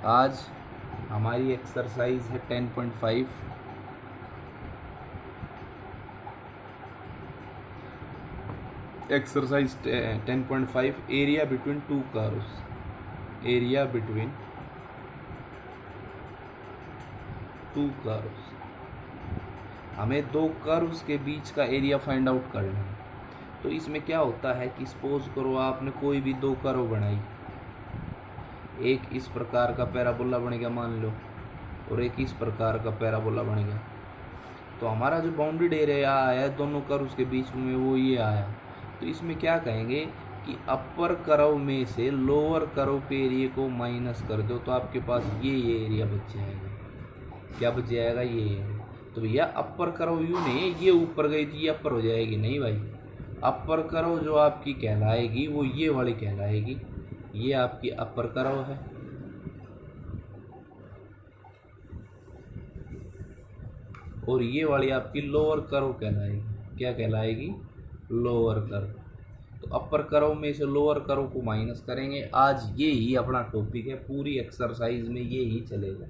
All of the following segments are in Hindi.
आज हमारी एक्सरसाइज है 10.5। Exercise 10.5 area between two curves. Area between two curves, हमें दो कर्व्स के बीच का एरिया फाइंड आउट करना है। तो इसमें क्या होता है कि सपोज करो आपने कोई भी दो कर्व बनाई, एक इस प्रकार का पैराबोला बन गया मान लो, और एक इस प्रकार का पैराबोला बन गया। तो हमारा जो बाउंडेड एरिया आया दोनों कर्व्स के बीच में वो ये आया। तो इसमें क्या कहेंगे कि अपर कर्व में से लोअर कर्व के एरिया को माइनस कर दो तो आपके पास ये एरिया बच जाएगा। क्या बच जाएगा? ये एरिया। तो भैया अपर कर्व यू नहीं, ये ऊपर गई थी ये अपर हो जाएगी नहीं भाई। अपर कर्व जो आपकी कहलाएगी वो ये वाली कहलाएगी, ये आपकी अपर कर्व है। और ये वाली आपकी लोअर कर्व कहलाएगी। क्या कहलाएगी? Lower curve. तो अपर कर्व में से लोअर कर्व को माइनस करेंगे। आज ये ही अपना टॉपिक है, पूरी एक्सरसाइज में ये ही चलेगा।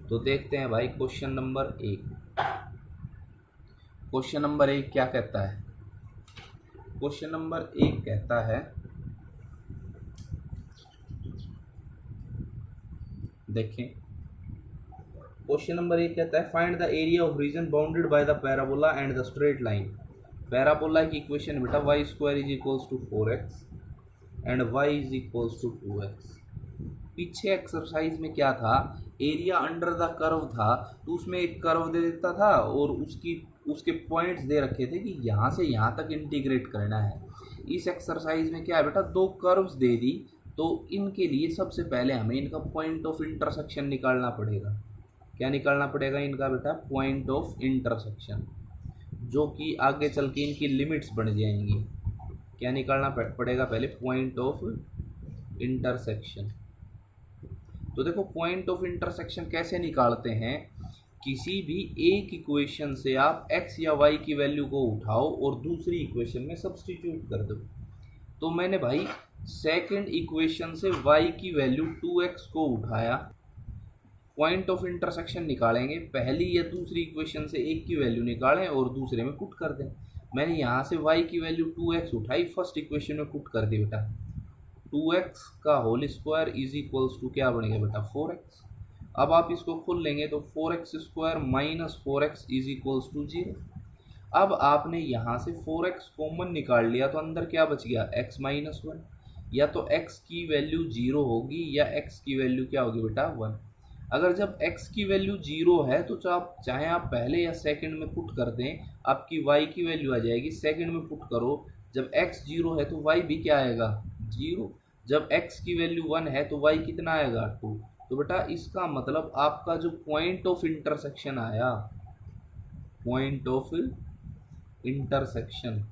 तो देखते हैं भाई क्वेश्चन नंबर 1। क्वेश्चन नंबर 1 क्या कहता है? क्वेश्चन नंबर 1 कहता है, देखें क्वेश्चन नंबर 1 कहता है find the area of region bounded by the parabola and the straight line. Parabola की इक्वेशन बेटा y square is equals to 4x and y is equals to 2x। पीछे एक्सरसाइज में क्या था, एरिया अंडर द कर्व था, तो उसमें एक कर्व दे देता था और उसके पॉइंट्स दे रखे थे कि यहाँ से यहाँ तक इंटीग्रेट करना है। इस एक्सरसाइज में क्या है बेटा, दो कर्व्स दे दी, तो इनके लिए सबसे पहले हमें इनका पॉइंट ऑफ इंटरसेक्शन निकालना पड़ेगा। क्या निकालना पड़ेगा इनका बेटा? पॉइंट ऑफ इंटरसेक्शन, जो कि आगे चल के इनकी लिमिट्स बन जाएंगी। क्या निकालना पड़ेगा? पहले पॉइंट ऑफ इंटरसेक्शन। तो देखो पॉइंट ऑफ इंटरसेक्शन कैसे निकालते हैं, किसी भी एक इक्वेशन से आप x या y की वैल्यू को उठाओ और दूसरी इक्वेशन में सब्स्टिट्यूट कर दो। तो मैंने भाई सेकंड इक्वेशन से y की वैल्यू 2x को उठाया, पॉइंट ऑफ इंटरसेक्शन निकालेंगे, पहली या दूसरी इक्वेशन से एक की वैल्यू निकालें और दूसरे में पुट कर दें। मैंने यहाँ से y की वैल्यू 2x उठाई, फर्स्ट इक्वेशन में पुट कर दी बेटा, 2x का whole square is equals to क्या बनेगा बेटा? 4x। अब आप इसको खोल लेंगे तो 4x square minus 4x is equals to 0। अब आपने यहाँ से 4x कॉमन निकाल लिया तो अंदर क्या बच गया? x minus 1। या तो x की वैल्यू 0 होगी या x की वैल्यू क्या होगी बेटा? 1। अगर जब x की वैल्यू 0 है तो चाहे आप पहले या सेकंड में पुट कर दें, आपकी y की वैल्यू आ जाएगी। सेकंड में पुट करो, जब x 0 है तो y भी क्या आएगा? 0। जब x की वैल्यू 1 है तो y कितना आएगा? 2। तो बेटा इसका मतलब आपका जो पॉइंट ऑफ इंटरसेक्शन आया, पॉइंट ऑफ इंटरसेक्शन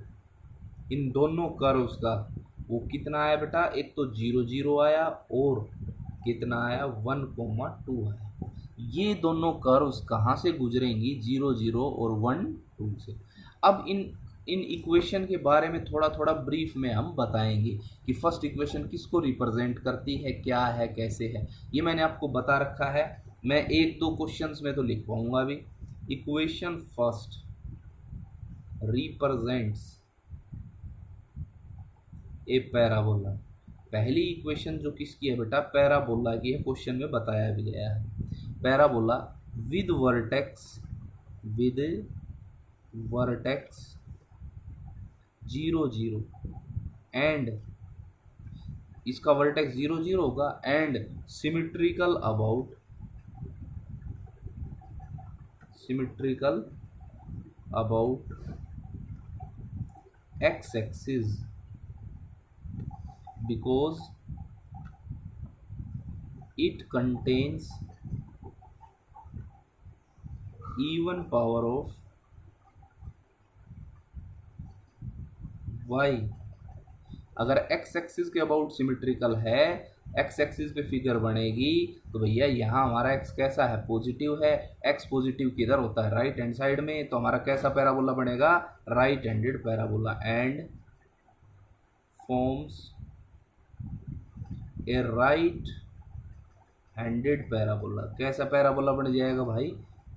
इन दोनों कर्व्स का, वो कितना आया बेटा? एक तो 0 0 आया और कितना आया? 1,2 आया। ये दोनों कर्व्स कहाँ से गुजरेंगी? 0 0 और 1 2 से। अब इन इक्वेशन के बारे में थोड़ा थोड़ा ब्रीफ में हम बताएंगे कि फर्स्ट इक्वेशन किसको रिप्रेजेंट करती है, क्या है, कैसे है। ये मैंने आपको बता रखा है, मैं एक दो क्वेश्चंस में तो लिख पाऊंगा अभी। इक्वेशन फर्स्ट रिप्रेजेंट्स ए पैराबोला। पहली इक्वेशन जो किसकी है बेटा? पैराबोला की है, क्वेश्चन में बताया भी गया है। पैराबोला विद वर्टेक्स 0 0 एंड, इसका वर्टेक्स 0 0 होगा, and symmetrical about x axis because it contains even power of y। अगर x एक्सिस के अबाउट सिमेट्रिकल है, x एक्सिस पे फिगर बनेगी, तो भैया यहाँ हमारा x कैसा है? पॉजिटिव है। x पॉजिटिव किधर होता है? राइट हैंड साइड में। तो हमारा कैसा पैराबोला बनेगा? Right handed parabola. And forms a right handed parabola. कैसा पैराबोला बन जाएगा भाई?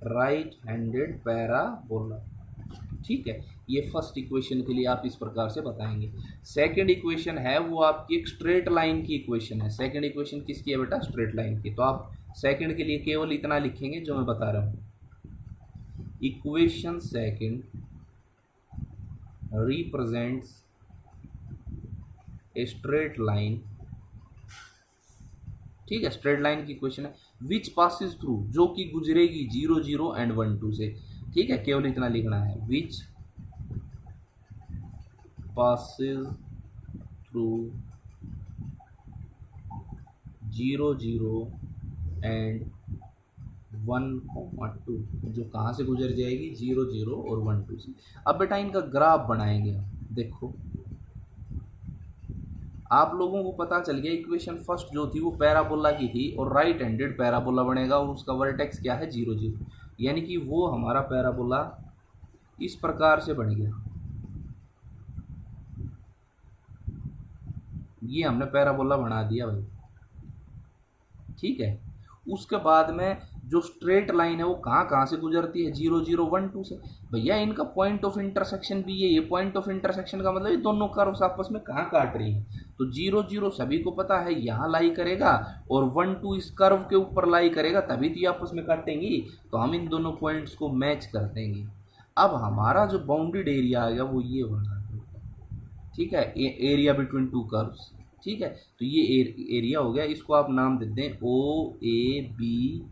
Right handed parabola. ठीक है, ये फर्स्ट इक्वेशन के लिए आप इस प्रकार से बताएंगे। सेकंड इक्वेशन है वो आपकी एक स्ट्रेट लाइन की इक्वेशन है। सेकंड इक्वेशन किसकी है बेटा? स्ट्रेट लाइन की। तो आप सेकंड के लिए केवल इतना लिखेंगे जो मैं बता रहा हूँ, equation second represents a straight line. ठीक है, स्ट्रेट लाइन की इक्वेशन है विच पासिस थ्रू, जो कि गुजरेगी 0 0 एंड 1 2 से। ठीक है, केवल इतना लिखना है, विच passes through 0 0 and 1 2, जो कहाँ से गुजर जाएगी? 0 0 और 1 2 से। अब बेटा इनका ग्राफ बनाएंगे। देखो आप लोगों को पता चल गया इक्वेशन फर्स्ट जो थी वो पैराबोला की थी और राइट हैंडेड पैराबोला बनेगा और उसका वर्टेक्स क्या है? 0 0, यानी कि वो हमारा पैराबोला इस प्रकार से बन गया। ये हमने पैराबोला बना दिया भाई। ठीक है, उसके बाद में जो स्ट्रेट लाइन है वो कहाँ कहाँ से गुजरती है? 0 0 1 2 से। भैया इनका पॉइंट ऑफ इंटरसेक्शन भी ये पॉइंट ऑफ इंटरसेक्शन का मतलब ये दोनों कर्व्स आपस में कहाँ काट रही हैं? तो 0 0 सभी को पता है यहाँ लाई करेगा और 1 2 इस कर्व के ऊपर लाई करेगा, तभी तो ये आपस में काटेंगी। तो हम इन दोनों पॉइंट्स को मैच कर देंगे। अब हमारा जो बाउंडेड एरिया आ गया वो ये बना। ठीक है, एरिया बिटवीन टू कर्व्स। ठीक है, तो ये एरिया हो गया, इसको आप नाम दे दें OABC।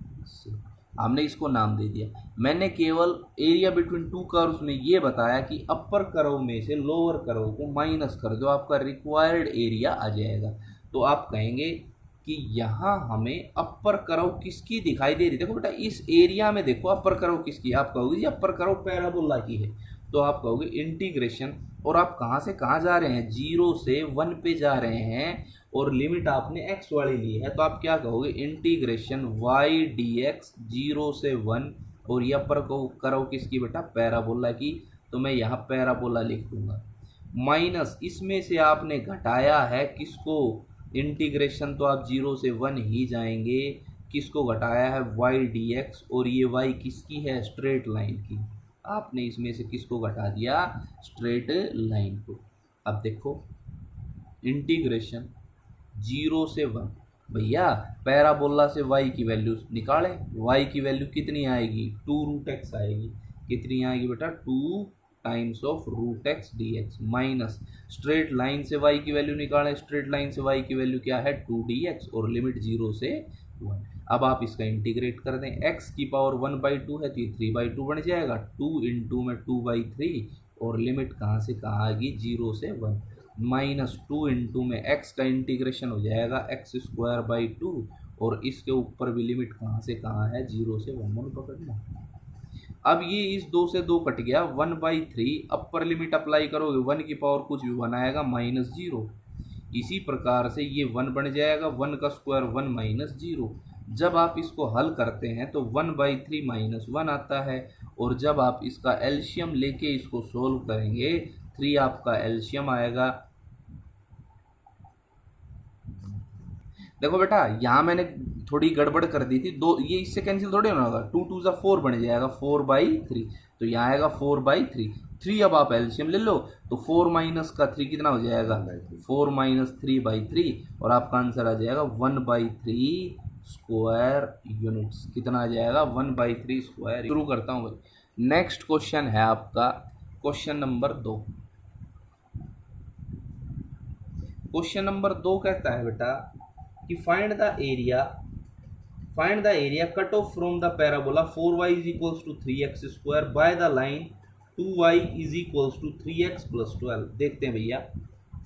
हमने इसको नाम दे दिया। मैंने केवल एरिया बिटवीन टू कर्व्स में ये बताया कि अपर कर्व में से लोअर कर्व को माइनस कर दो, आपका रिक्वायर्ड एरिया आ जाएगा। तो आप कहेंगे कि यहाँ हमें अपर कर्व किसकी दिखाई दे रही? देखो बेटा इस एरिया में देखो अपर कर्व किसकी है? आप कहोगे जी अपर कर्व पैराबोला की है। तो आप कहोगे इंटीग्रेशन, और आप कहाँ से कहाँ जा रहे हैं? 0 से 1 पे जा रहे हैं और लिमिट आपने x वाली ली है। तो आप क्या कहोगे? इंटीग्रेशन y dx 0 से 1, और ये अपर कर्व किसकी बेटा? पैराबोला की। तो मैं यहाँ पैराबोला लिख दूंगा। माइनस इसमें से आपने घटाया है किसको? इंटीग्रेशन, तो आप 0 से 1 ही जाएंगे। किसको घटाया है? y dx, और ये y किसकी है? स्ट्रेट लाइन की। आपने इसमें से किसको घटा दिया? स्ट्रेट लाइन को। अब देखो इंटीग्रेशन 0 से 1, भैया पैराबोला से y की वैल्यू निकालें। y की वैल्यू कितनी आएगी? 2√x आएगी। कितनी आएगी बेटा? 2 times of √x dx, minus straight line से y की वैल्यू निकालें। स्ट्रेट लाइन से y की वैल्यू क्या है? 2dx, और लिमिट 0 से 1। अब आप इसका इंटीग्रेट कर दें। x की पावर 1/2 है तो ये 3/2 बन जाएगा। 2 इंटू में 2/3, और लिमिट कहाँ से कहाँ आएगी? 0 से 1, माइनस 2 इंटू में x का इंटीग्रेशन हो जाएगा x² 2, और इसके ऊपर भी लिमिट कहाँ से कहाँ है? 0 से 1। मन पकड़ना। अब ये इस 2 से 2 कट गया, 1/3 अपर लिमिट अप्लाई करोगे 1 की पावर कुछ भी बनाएगा -0। इसी प्रकार से ये 1 बन जाएगा, 1 का स्क्वायर 1 - 0। जब आप इसको हल करते हैं तो 1/3 -1 आता है, और जब आप इसका एलसीएम लेके इसको सोल्व करेंगे 3 आपका एलसीएम आएगा। देखो बेटा यहाँ मैंने थोड़ी गड़बड़ कर दी थी, दो ये इससे कैंसिल थोड़ी होना होगा। 2 2 4 बन जाएगा, 4/3, तो यहाँ आएगा 4/3। 3 अब आप एलसीएम ले लो तो 4 माइनस का 3 कितना हो जाएगा? 4 - 3/3, और आपका आंसर आ जाएगा 1/3 स्क्वायर यूनिट्स। कितना आ जाएगा? 1/3 स्क्वायर। शुरू करता हूँ भाई। नेक्स्ट क्वेश्चन है आपका क्वेश्चन नंबर 2। क्वेश्चन नंबर 2 कहता है बेटा कि find the area cut off from the parabola 4y = 3x² by the line 2y = 3x + 12। देखते हैं भैया,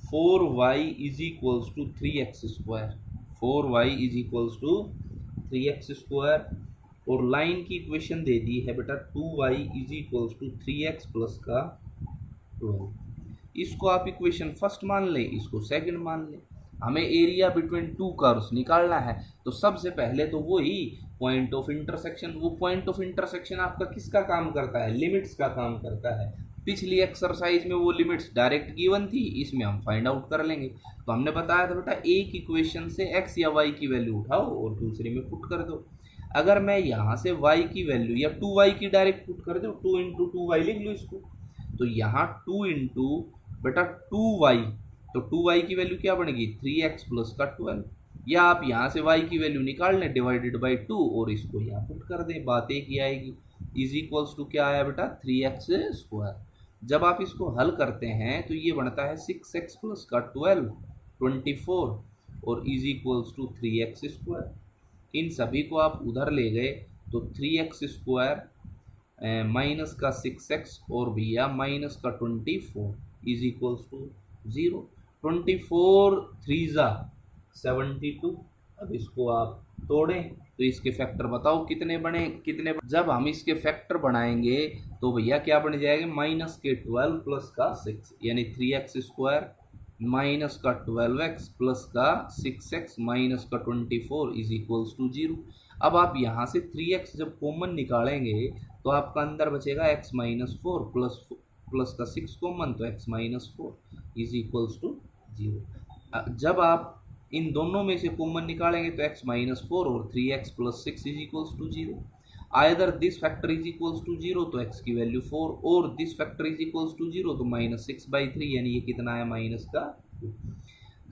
4y = 3x², 4y = 3x², और लाइन की इक्वेशन दे दी है बेटा 2y = 3x + का 12। इसको आप इक्वेशन फर्स्ट मान लें, इसको सेकंड मान लें। हमें एरिया बिटवीन टू कर्व्स निकालना है, तो सबसे पहले तो वही पॉइंट ऑफ इंटरसेक्शन। वो पॉइंट ऑफ इंटरसेक्शन आपका किसका काम करता है? लिमिट्स का काम करता है। पिछली एक्सरसाइज में वो लिमिट्स डायरेक्ट गिवन थी, इसमें हम फाइंड आउट कर लेंगे। तो हमने बताया था बेटा एक इक्वेशन से x या y की वैल्यू उठाओ और दूसरे में पुट कर दो। अगर मैं यहाँ से y की वैल्यू या 2y की डायरेक्ट पुट कर दो, 2 इंटू 2y लिख लो इसको। तो यहाँ 2 इंटू बेटा 2y, तो 2y की वैल्यू क्या बनेगी 3x प्लस का 12, या आप यहाँ से y की वैल्यू निकाल लें डिवाइडेड बाई 2 और इसको यहाँ पुट कर दें, बात एक ही आएगी। इज इक्वल्स टू क्या आया बेटा 3x स्क्वायर। जब आप इसको हल करते हैं तो ये बनता है 6x प्लस का 12 24 और is equals to 3x square. इन सभी को आप उधर ले गए तो 3x स्क्वायर माइनस का 6x और भैया माइनस का 24 इज इक्वल्स टू 0। 24 3 जा 72। अब इसको आप तोड़ें तो इसके फैक्टर बताओ कितने बने, कितने। जब हम इसके फैक्टर बनाएंगे तो भैया क्या बन जाएगा माइनस के 12 प्लस का 6 यानी 3x स्क्वायर माइनस का 12x प्लस का 6x माइनस का 24 इज इक्वल्स टू 0। अब आप यहाँ से 3x जब कॉमन निकालेंगे तो आपका अंदर बचेगा x माइनस 4 प्लस का 6 कॉमन, तो x minus 4 is equals to 0। जब आप इन दोनों में से कॉमन निकालेंगे तो x माइनस 4 और 3x plus 6 is equals to 0। Either this factor is equals to 0 तो x की वैल्यू 4 और this factor is equals to 0 तो माइनस 6/3 यानी ये कितना है माइनस का 2।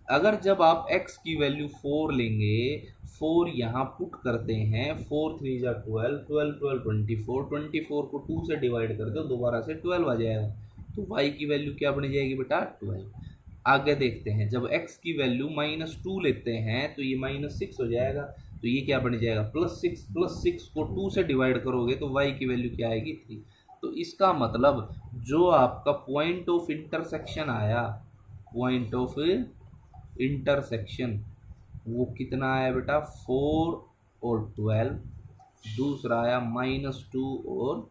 अगर जब आप x की वैल्यू 4 लेंगे, 4 यहाँ पुट करते हैं, 4 3 जा 12 12 12 24 24 को 2 से डिवाइड कर दो दोबारा से 12 आ जाएगा, तो y की वैल्यू क्या बन जाएगी बेटा 12। आगे देखते हैं जब x की वैल्यू -2 लेते हैं तो ये -6 हो जाएगा, तो ये क्या बन जाएगा +6 को 2 से डिवाइड करोगे तो y की वैल्यू क्या आएगी 3। तो इसका मतलब जो आपका पॉइंट ऑफ इंटरसेक्शन आया, पॉइंट ऑफ इंटरसेक्शन वो कितना आया बेटा 4 और 12, दूसरा आया -2 और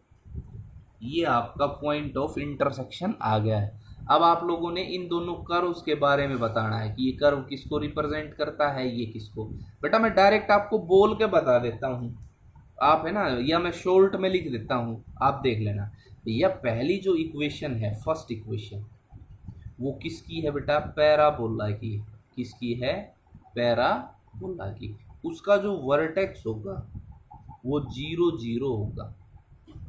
ये आपका पॉइंट ऑफ इंटरसेक्शन आ गया है। अब आप लोगों ने इन दोनों कर्व्स के बारे में बताना है कि ये कर्व किसको रिप्रेजेंट करता है, ये किसको। बेटा मैं डायरेक्ट आपको बोल के बता देता हूँ, आप है ना, या मैं शॉर्ट में लिख देता हूँ, आप देख लेना। भैया पहली जो इक्वेशन है फर्स्ट इक्वेशन वो किसकी है बेटा पैराबोला की, किसकी है पैराबोला की। उसका जो वर्टेक्स होगा वो 0 0 होगा,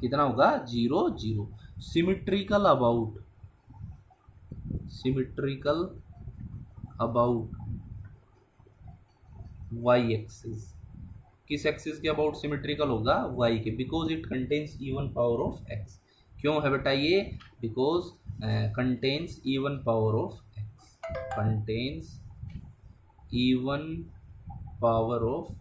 कितना होगा 0 0। सिमिट्रिकल अबाउट वाई एक्सिस, किस एक्सिस के अबाउट सिमिट्रिकल होगा वाई के, because it contains even power of x. क्यों है बेटा ये, because contains even power of x, contains even power of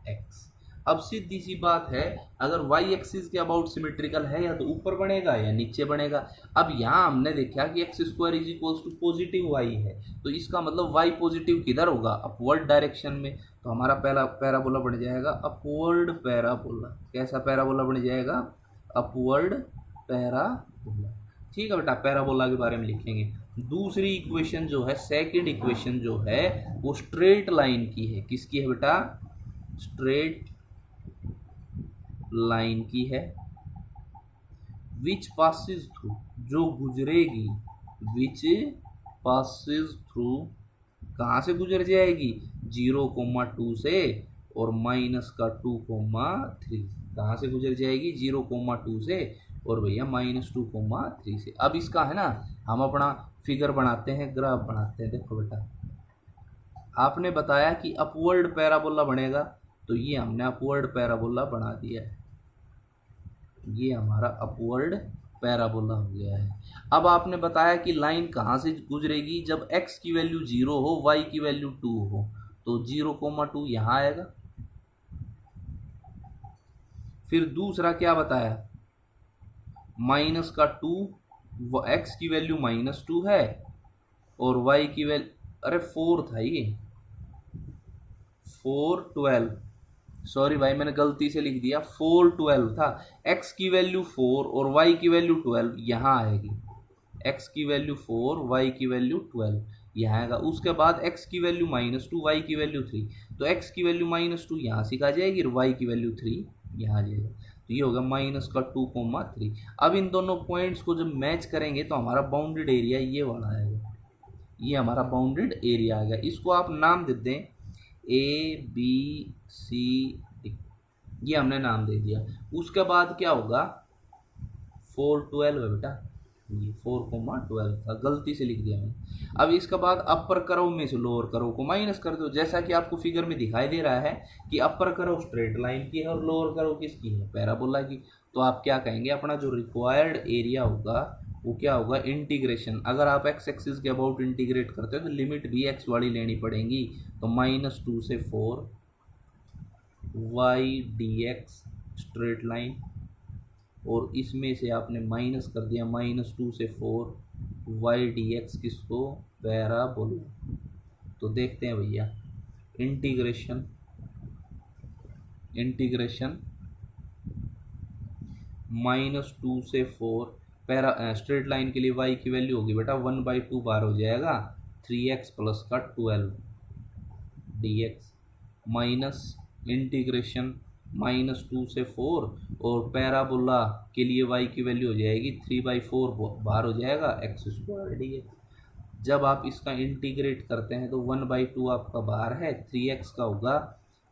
x. अब सीधी सी बात है अगर y एक्सिस के अबाउट सिमेट्रिकल है या तो ऊपर बनेगा या नीचे बनेगा। अब यहाँ हमने देखा कि X square is equals to positive y है, तो इसका मतलब y पॉजिटिव किधर होगा अपवर्ड डायरेक्शन में, तो हमारा पहला पैराबोला बन जाएगा अपवर्ड पैराबोला। कैसा पैराबोला बन जाएगा अपवर्ड पैराबोला। ठीक है बेटा पैराबोला के बारे में लिखेंगे। दूसरी इक्वेशन जो है सेकंड इक्वेशन जो है वो स्ट्रेट लाइन की है, किसकी है बेटा स्ट्रेट लाइन की है। विच पासिस थ्रू, जो गुजरेगी, विच पासिस थ्रू कहाँ से गुजर जाएगी 0,2 से और माइनस का 2,3, कहाँ से गुजर जाएगी 0,2 से और भैया -2,3 से। अब इसका है ना हम अपना फिगर बनाते हैं, ग्राफ बनाते हैं। देखो बेटा आपने बताया कि अपवर्ड पैराबोला बनेगा, तो ये हमने अपवर्ड पैराबोला बना दिया है, ये हमारा अपवर्ड पैराबोला हो गया है। अब आपने बताया कि लाइन कहाँ से गुजरेगी जब x की वैल्यू 0 हो y की वैल्यू 2 हो, तो 0,2 यहाँ आएगा। फिर दूसरा क्या बताया माइनस का 2, x की वैल्यू -2 है और y की वैल्यू, अरे 4 था ये 4 12, सॉरी भाई मैंने गलती से लिख दिया 4 12 था। x की वैल्यू 4 और y की वैल्यू 12 यहाँ आएगी, x की वैल्यू 4 y की वैल्यू 12 यहाँ आएगा। उसके बाद x की वैल्यू -2 y की वैल्यू 3, तो x की वैल्यू -2 यहाँ से आ जाएगी और y की वैल्यू 3 यहाँ आ जाएगा। तो ये होगा माइनस का 2,3। अब इन दोनों पॉइंट्स को जब मैच करेंगे तो हमारा बाउंडेड एरिया ये वाला आएगा, ये हमारा बाउंडेड एरिया आ गया। इसको आप नाम दे दें ABCD, ये हमने नाम दे दिया। उसके बाद क्या होगा 412 है बेटा, ये 4,12 था, गलती से लिख दिया मैंने। अब इसके बाद अपर कर्व में से लोअर कर्व को माइनस कर दो, जैसा कि आपको फिगर में दिखाई दे रहा है कि अपर कर्व स्ट्रेट लाइन की है और लोअर कर्व किसकी है, पैराबोला की। तो आप क्या कहेंगे, अपना जो रिक्वायर्ड एरिया होगा वो क्या होगा, इंटीग्रेशन। अगर आप एक्स एक्सिस के अबाउट इंटीग्रेट करते हो तो लिमिट भी एक्स वाली लेनी पड़ेगी। तो -2 से 4 y dx स्ट्रेट लाइन, और इसमें से आपने माइनस कर दिया -2 से 4 y dx किसको, पैराबोला। तो देखते हैं भैया, इंटीग्रेशन -2 से 4 स्ट्रेट लाइन के लिए y की वैल्यू होगी बेटा 1/2 बार हो जाएगा 3x प्लस का 12 dx, माइनस इंटीग्रेशन -2 से 4 और पैराबोला के लिए y की वैल्यू हो जाएगी 3/4 बार हो जाएगा x² dx। जब आप इसका इंटीग्रेट करते हैं तो 1/2 आपका बाहर है, 3x का होगा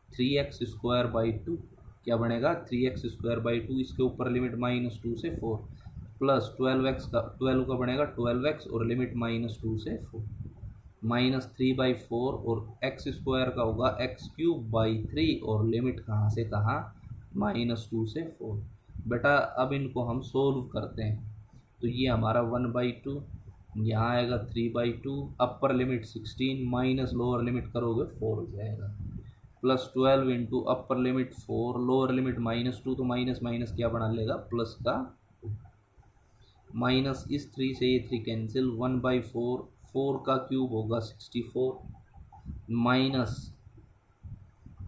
3x² 2, क्या बनेगा 3x² 2, इसके ऊपर लिमिट -2 से 4 प्लस 12 का बनेगा 12x और लिमिट -2 से 4 -3/4 और x² का होगा x³ 3 और लिमिट कहाँ से कहाँ -2 से 4। बेटा अब इनको हम सोल्व करते हैं तो ये हमारा 1/2 यहाँ आएगा 3/2, upper limit 16 minus lower limit करोगे 4 हो जाएगा, plus 12 into upper limit 4 lower limit -2, तो माइनस माइनस क्या बना लेगा प्लस का 2, माइनस इस 3 से ये 3 कैंसिल, 1/4 4 का क्यूब होगा 64 माइनस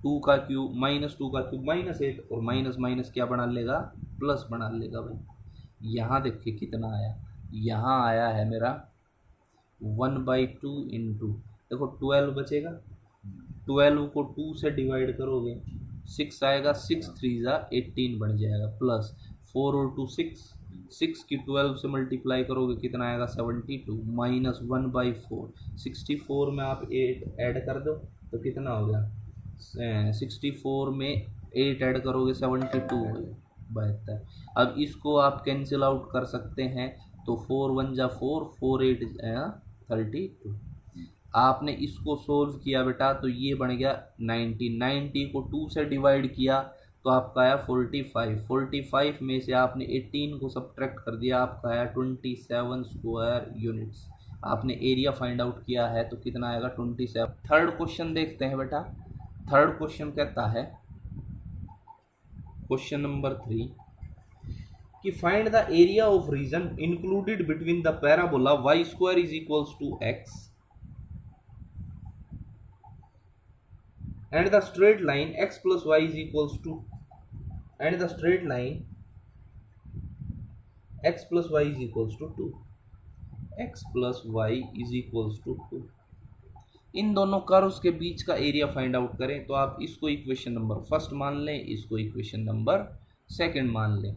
2 का क्यूब -8 और माइनस माइनस क्या बना लेगा प्लस बना लेगा भाई। यहाँ देखिए कितना आया, यहाँ आया है मेरा 1/2 इंटू, देखो 12 बचेगा, 12 को 2 से डिवाइड करोगे 6 आएगा, 6 3 18 बन जाएगा, प्लस 4 और 2 6 की 12 से मल्टीप्लाई करोगे कितना आएगा 72 माइनस 1/4, 64 में आप 8 ऐड कर दो तो कितना हो गया 64 में 8 ऐड करोगे 72 हो गया 72। अब इसको आप कैंसिल आउट कर सकते हैं तो 4 1 जा 4 4 8 32। आपने इसको सोल्व किया बेटा तो ये बन गया 90 को 2 से डिवाइड किया तो आपका आया 45 में से आपने 18 को सब्ट्रैक्ट कर दिया, आपका आया 27 स्क्वायर यूनिट्स। आपने एरिया फाइंड आउट किया है तो कितना आएगा 27। थर्ड क्वेश्चन देखते हैं बेटा। थर्ड क्वेश्चन कहता है, क्वेश्चन नंबर 3 कि find the area of region included between the parabola y² is equals to x and the straight line x plus y is equals to, and the straight line x plus y is equals to 2, x plus y is equals to 2। इन दोनों कर्व्स के बीच का एरिया फाइंड आउट करें तो आप इसको इक्वेशन नंबर फर्स्ट मान लें, इसको इक्वेशन नंबर सेकंड मान लें।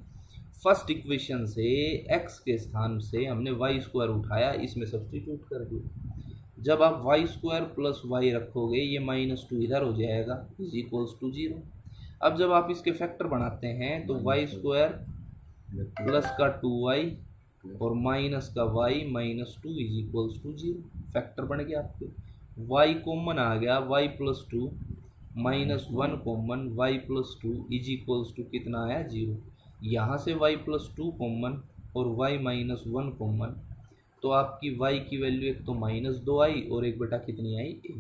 फर्स्ट इक्वेशन से x के स्थान से हमने y² उठाया, इसमें सब्स्टिट्यूट कर दिया। जब आप y² प्लस y रखोगे ये -2 इधर हो जाएगा इज इक्वल्स टू 0। अब जब आप इसके फैक्टर बनाते हैं तो y² प्लस का 2y और माइनस का y -2 is equals to 0, factor बन गया आपके। y कॉमन आ गया, y plus 2 -1 common, y plus 2 is equals to कितना आया 0। यहाँ से y प्लस 2 कॉमन और y -1 कॉमन, तो आपकी y की वैल्यू एक तो -2 आई और एक बेटा कितनी आई 1।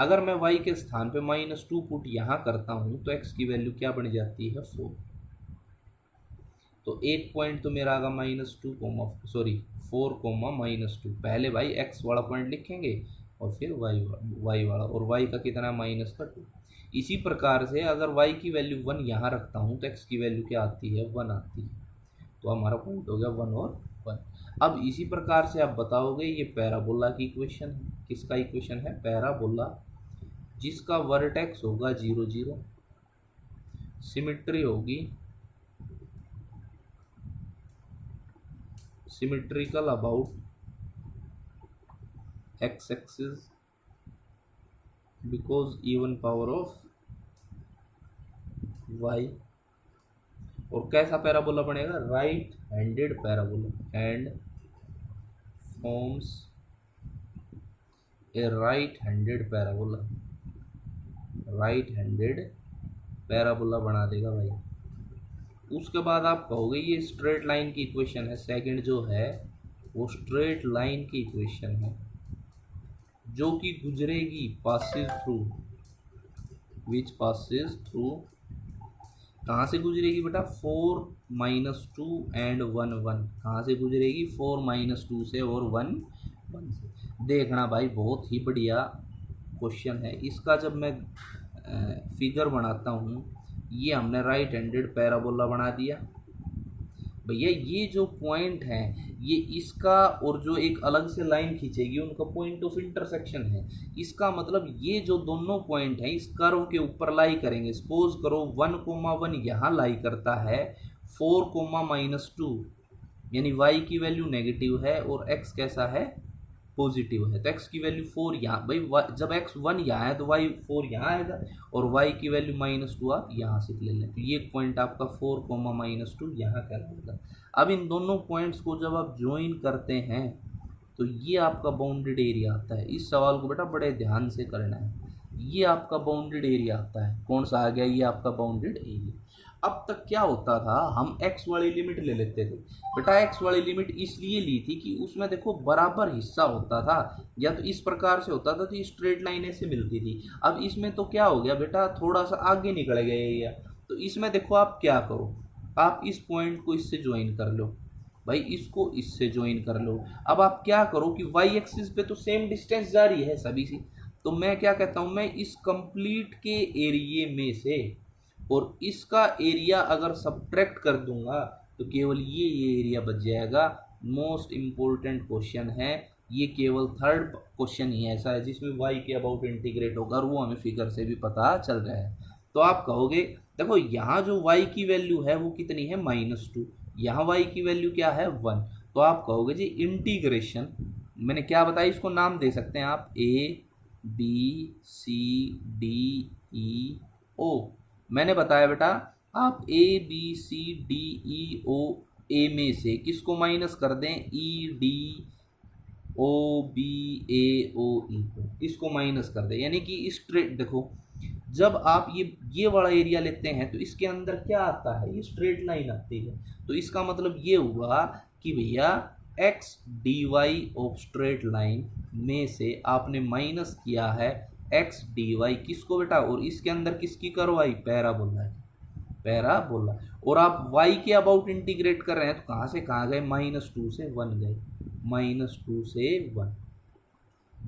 अगर मैं y के स्थान पे -2 पुट यहाँ करता हूँ तो x की वैल्यू क्या बन जाती है 4। तो एक पॉइंट तो मेरा आगा -4 कोमा -2। पहले भाई x वाला पॉइंट लिखेंगे और फिर y वाला, और y का कितना -2। इसी प्रकार से अगर y की वैल्यू 1 यहाँ रखता हूँ तो x की वैल्यू क्या आती है 1 आती है। तो हमारा पॉइंट हो गया 1 और 1। अब इसी प्रकार से आप बताओगे ये पैराबोला की इक्वेशन है। किसका इक्वेशन है? पैराबोला, जिसका वर्टेक्स होगा 0 0, सिमेट्री होगी symmetrical about x axis because even power of y। और कैसा पैराबोला बनेगा? Right handed parabola and forms a right handed parabola. Right handed parabola बना देगा भाई। उसके बाद आप कहोगे ये स्ट्रेट लाइन की इक्वेशन है। सेकंड जो है वो स्ट्रेट लाइन की इक्वेशन है जो कि गुजरेगी passes through, which passes through, कहाँ से गुजरेगी बेटा? 4 - 2 एंड 1 1। कहाँ से गुजरेगी? 4 - 2 से और 1 1 से। देखना भाई बहुत ही बढ़िया क्वेश्चन है। इसका जब मैं फिगर बनाता हूँ, ये हमने राइट हैंडेड पैराबोला बना दिया भैया। ये जो पॉइंट है ये इसका और जो एक अलग से लाइन खींचेगी उनका पॉइंट ऑफ इंटरसेक्शन है। इसका मतलब ये जो दोनों पॉइंट हैं इस कर्व के ऊपर लाई करेंगे। सपोज करो 1, 1 यहाँ लाई करता है, 4, -2 यानी y की वैल्यू नेगेटिव है और x कैसा है? पॉजिटिव है। तो x की वैल्यू 4 यहाँ भाई, जब x 1 यहाँ है तो y 4 यहाँ आएगा और y की वैल्यू -2 आप यहाँ से ले लें। तो ये पॉइंट आपका 4, -2 यहाँ कहलाएगा। अब इन दोनों पॉइंट्स को जब आप ज्वाइन करते हैं तो ये आपका बाउंडेड एरिया आता है। इस सवाल को बेटा बड़े ध्यान से करना है। ये आपका बाउंडेड एरिया आता है। कौन सा आ गया? ये आपका बाउंडेड एरिया। अब तक क्या होता था, हम x वाली लिमिट ले लेते थे बेटा। x वाली लिमिट इसलिए ली थी कि उसमें देखो बराबर हिस्सा होता था, या तो इस प्रकार से होता था तो स्ट्रेट लाइन ऐसे मिलती थी। अब इसमें तो क्या हो गया बेटा, थोड़ा सा आगे निकल गया एरिया। तो इसमें देखो आप क्या करो, आप इस पॉइंट को इससे ज्वाइन कर लो भाई, इसको इससे ज्वाइन कर लो। अब आप क्या करो कि y एक्सिस पे तो सेम डिस्टेंस जारी है सभी से। तो मैं क्या कहता हूँ, मैं इस कंप्लीट के एरिए में से और इसका एरिया अगर सब्ट्रैक्ट कर दूंगा तो केवल ये एरिया बच जाएगा। मोस्ट इम्पोर्टेंट क्वेश्चन है ये, केवल थर्ड क्वेश्चन ही ऐसा है जिसमें y के अबाउट इंटीग्रेट होगा और वो हमें फिगर से भी पता चल रहा है। तो आप कहोगे देखो यहाँ जो y की वैल्यू है वो कितनी है? -2। यहाँ y की वैल्यू क्या है? 1। तो आप कहोगे जी इंटीग्रेशन, मैंने क्या बताया, इसको नाम दे सकते हैं आप ABCDEO। मैंने बताया बेटा आप ABCDEO ए में से किसको माइनस कर दें? EDOBAOE को, इसको माइनस कर दें। यानी कि स्ट्रेट देखो, जब आप ये वाला एरिया लेते हैं तो इसके अंदर क्या आता है? ये स्ट्रेट लाइन आती है। तो इसका मतलब ये हुआ कि भैया x dy of straight line में से आपने माइनस किया है x dy किसको बेटा? और इसके अंदर किसकी कर्व आई? पैराबोला है, पैराबोला। और आप y के अबाउट इंटीग्रेट कर रहे हैं तो कहाँ से कहाँ गए? -2 से 1 गए, -2 से 1।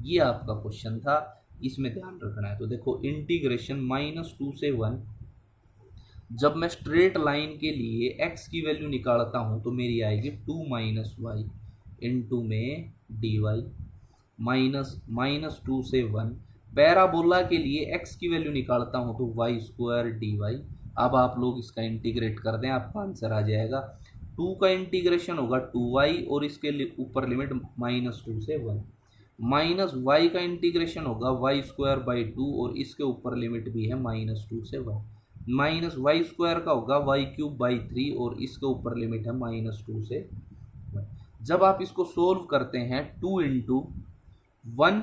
ये आपका क्वेश्चन था, इसमें ध्यान रखना है। तो देखो इंटीग्रेशन -2 से 1, जब मैं स्ट्रेट लाइन के लिए x की वैल्यू निकालता हूँ तो मेरी आएगी 2 - y इंटू में dy -2 से 1। पैराबोला के लिए x की वैल्यू निकालता हूँ तो y² dy। अब आप लोग इसका इंटीग्रेट कर दें, आपका आंसर आ जाएगा। 2 का इंटीग्रेशन होगा 2y और इसके ऊपर लिमिट -2 से 1, माइनस y का इंटीग्रेशन होगा y² 2 और इसके ऊपर लिमिट भी है -2 से 1, माइनस y² का होगा y³ 3 और इसके ऊपर लिमिट है -2 से 1। जब आप इसको सोल्व करते हैं 2 × 1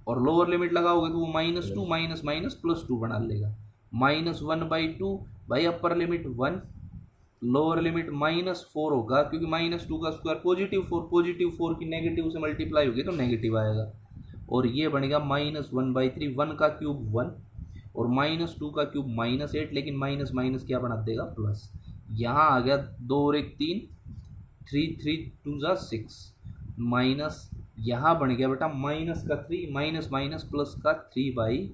और लोअर लिमिट लगाओगे तो वो -2 माइनस माइनस +2 बना लेगा। -1/2 भाई, अपर लिमिट 1, लोअर लिमिट -4 होगा क्योंकि -2 का स्क्वायर +4 की नेगेटिव से मल्टीप्लाई होगी तो नेगेटिव आएगा। और ये बनेगा -1/3, 1 का क्यूब 1 और -2 का क्यूब -8, लेकिन माइनस माइनस क्या बना देगा? प्लस। यहाँ आ गया 2 और 1 3, 3 3 2 जा 6, माइनस यहाँ बन गया बेटा माइनस का 3, माइनस माइनस प्लस का 3/2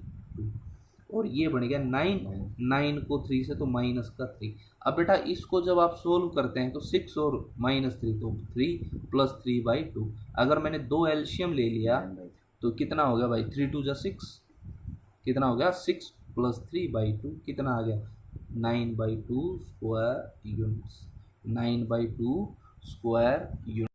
और ये बन गया 9, 9 को 3 से तो माइनस का 3। अब बेटा इसको जब आप सोल्व करते हैं तो 6 और -3 तो 3 + 3/2। अगर मैंने 2 एलसीएम ले लिया तो कितना हो गया भाई? 3 2 जा 6, कितना हो गया? 6 + 3/2 कितना आ गया? 9/2 स्क्वायर यूनिट्स, 9/2 स्क्वायर यूनिट।